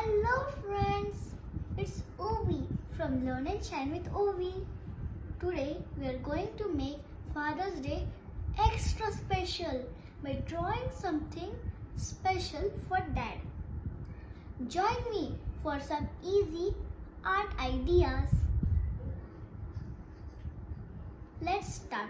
Hello friends, it's Ovi from Learn and Shine with Ovi. Today we are going to make Father's Day extra special by drawing something special for Dad. Join me for some easy art ideas. Let's start.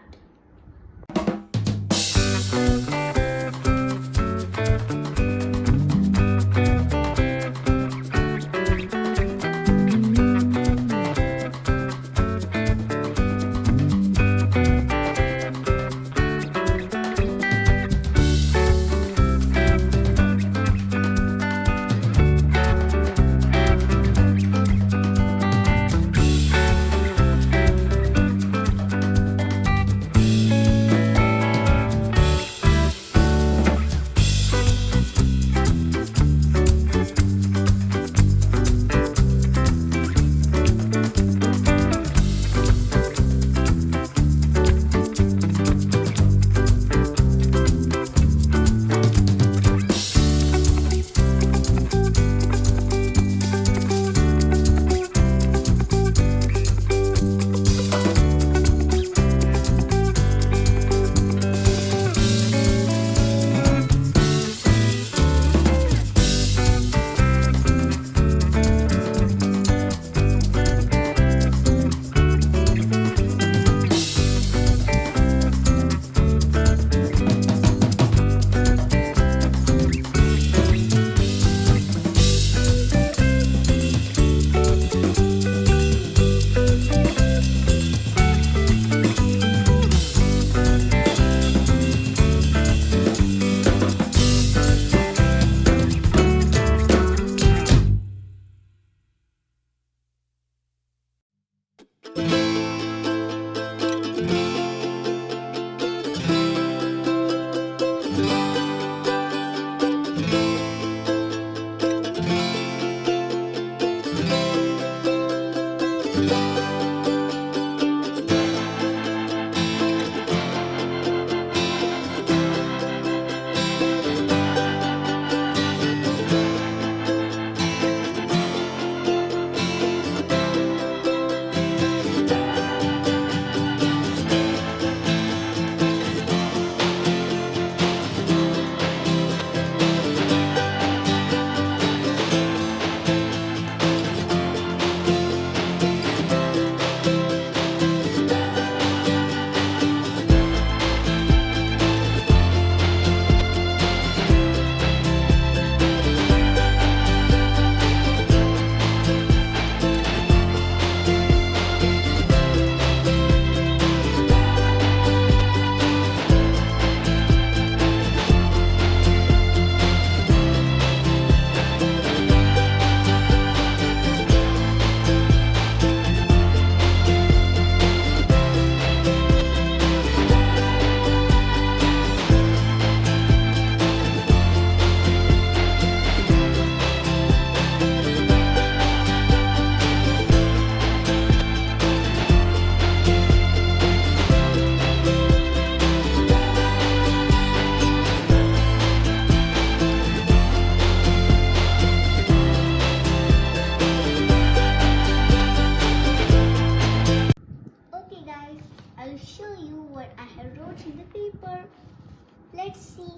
I'll show you what I have wrote in the paper. Let's see.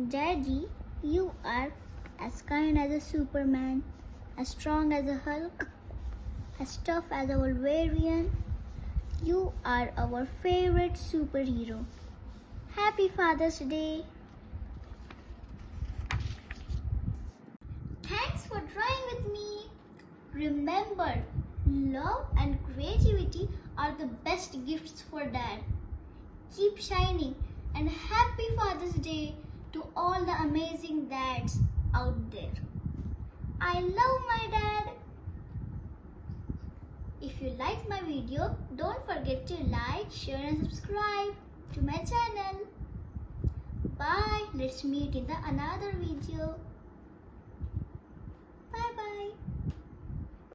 Daddy, you are as kind as a Superman, as strong as a Hulk, as tough as a Wolverine. You are our favorite superhero. Happy Father's Day. Thanks for drawing with me. Remember, love and creativity are the best gifts for Dad. Keep shining and happy Father's Day to all the amazing dads out there. I love my dad. If you like my video, don't forget to like, share and subscribe to my channel. Bye. Let's meet in the another video.